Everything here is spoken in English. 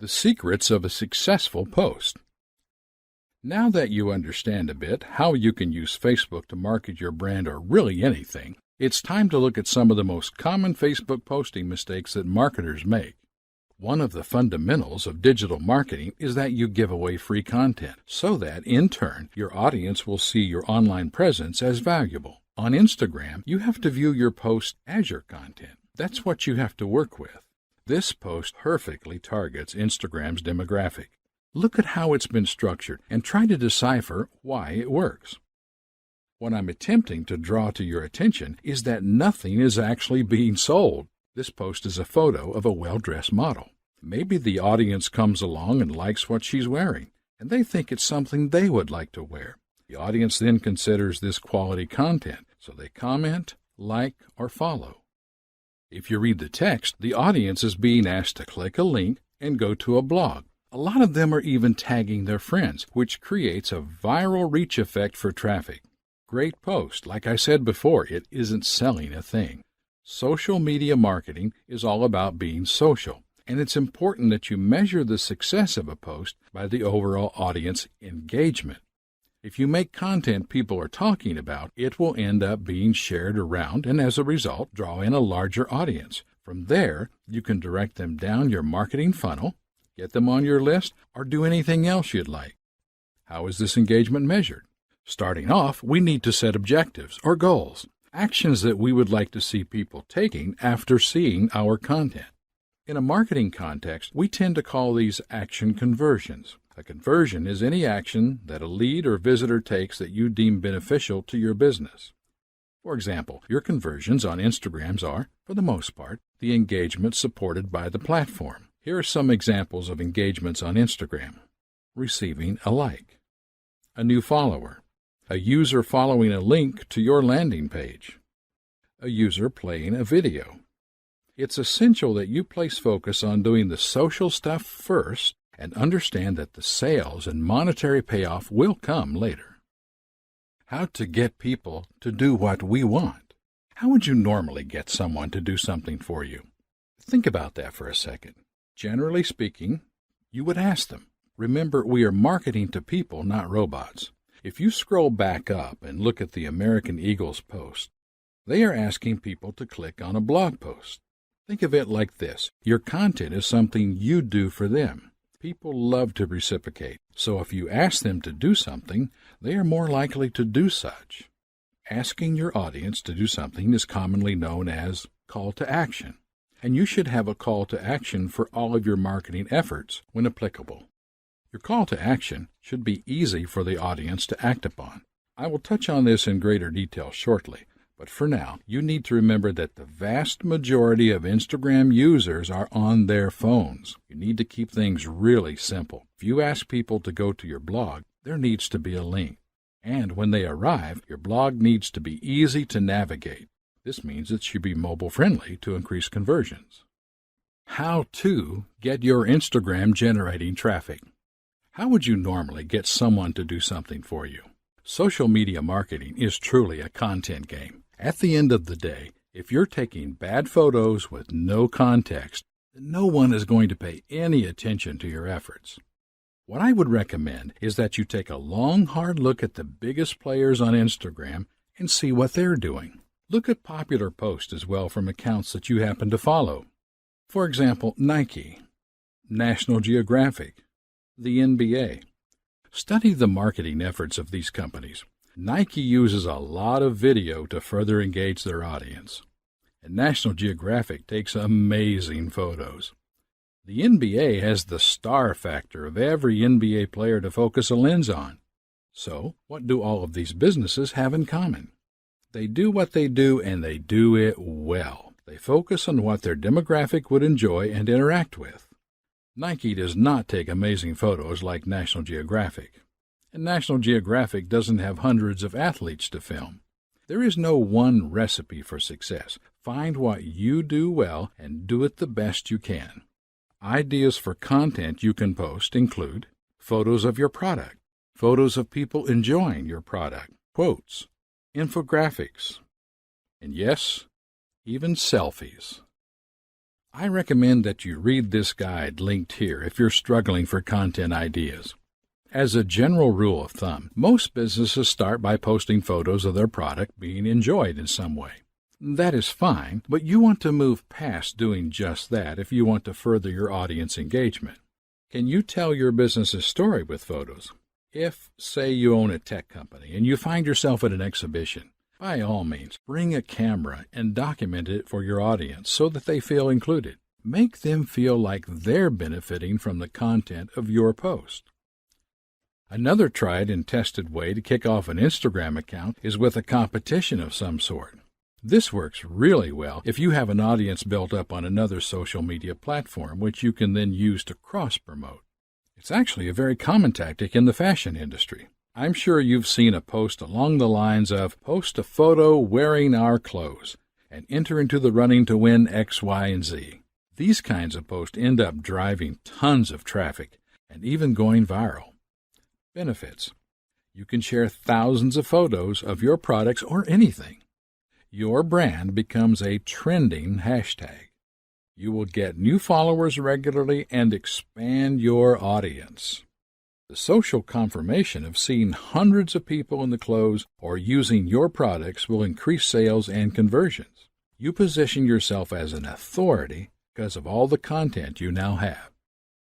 The secrets of a successful post. Now that you understand a bit how you can use Facebook to market your brand or really anything, it's time to look at some of the most common Facebook posting mistakes that marketers make. One of the fundamentals of digital marketing is that you give away free content so that, in turn, your audience will see your online presence as valuable. On Instagram, you have to view your post as your content. That's what you have to work with. This post perfectly targets Instagram's demographic. Look at how it's been structured and try to decipher why it works. What I'm attempting to draw to your attention is that nothing is actually being sold. This post is a photo of a well-dressed model. Maybe the audience comes along and likes what she's wearing, and they think it's something they would like to wear. The audience then considers this quality content, so they comment, like, or follow. If you read the text, the audience is being asked to click a link and go to a blog. A lot of them are even tagging their friends, which creates a viral reach effect for traffic. Great post. Like I said before, it isn't selling a thing. Social media marketing is all about being social, and it's important that you measure the success of a post by the overall audience engagement. If you make content people are talking about, it will end up being shared around and as a result draw in a larger audience. From there, you can direct them down your marketing funnel, get them on your list, or do anything else you'd like. How is this engagement measured? Starting off, we need to set objectives or goals, actions that we would like to see people taking after seeing our content. In a marketing context, we tend to call these action conversions. A conversion is any action that a lead or visitor takes that you deem beneficial to your business. For example, your conversions on Instagrams are, for the most part, the engagement supported by the platform. Here are some examples of engagements on Instagram. Receiving a like, a new follower, a user following a link to your landing page, a user playing a video. It's essential that you place focus on doing the social stuff first and understand that the sales and monetary payoff will come later. How to get people to do what we want. How would you normally get someone to do something for you? Think about that for a second. Generally speaking, you would ask them. Remember, we are marketing to people, not robots. If you scroll back up and look at the American Eagle's post, they are asking people to click on a blog post. Think of it like this. Your content is something you do for them. People love to reciprocate, so if you ask them to do something, they are more likely to do such. Asking your audience to do something is commonly known as call to action, and you should have a call to action for all of your marketing efforts when applicable. Your call to action should be easy for the audience to act upon. I will touch on this in greater detail shortly, but for now, you need to remember that the vast majority of Instagram users are on their phones. You need to keep things really simple. If you ask people to go to your blog, there needs to be a link. And when they arrive, your blog needs to be easy to navigate. This means it should be mobile-friendly to increase conversions. How to get your Instagram generating traffic. How would you normally get someone to do something for you? Social media marketing is truly a content game. At the end of the day, if you're taking bad photos with no context, then no one is going to pay any attention to your efforts. What I would recommend is that you take a long, hard look at the biggest players on Instagram and see what they're doing. Look at popular posts as well from accounts that you happen to follow. For example, Nike, National Geographic, the NBA. Study the marketing efforts of these companies. Nike uses a lot of video to further engage their audience, and National Geographic takes amazing photos. The NBA has the star factor of every NBA player to focus a lens on. So, what do all of these businesses have in common? They do what they do, and they do it well. They focus on what their demographic would enjoy and interact with. Nike does not take amazing photos like National Geographic, and National Geographic doesn't have hundreds of athletes to film. There is no one recipe for success. Find what you do well and do it the best you can. Ideas for content you can post include photos of your product, photos of people enjoying your product, quotes, infographics, and yes, even selfies. I recommend that you read this guide linked here if you're struggling for content ideas. As a general rule of thumb, most businesses start by posting photos of their product being enjoyed in some way. That is fine, but you want to move past doing just that if you want to further your audience engagement. Can you tell your business's story with photos? If, say, you own a tech company and you find yourself at an exhibition, by all means, bring a camera and document it for your audience so that they feel included. Make them feel like they're benefiting from the content of your post. Another tried and tested way to kick off an Instagram account is with a competition of some sort. This works really well if you have an audience built up on another social media platform, which you can then use to cross-promote. It's actually a very common tactic in the fashion industry. I'm sure you've seen a post along the lines of, "Post a photo wearing our clothes and enter into the running to win X, Y, and Z." These kinds of posts end up driving tons of traffic and even going viral. Benefits. You can share thousands of photos of your products or anything. Your brand becomes a trending hashtag. You will get new followers regularly and expand your audience. The social confirmation of seeing hundreds of people in the clothes or using your products will increase sales and conversions. You position yourself as an authority because of all the content you now have.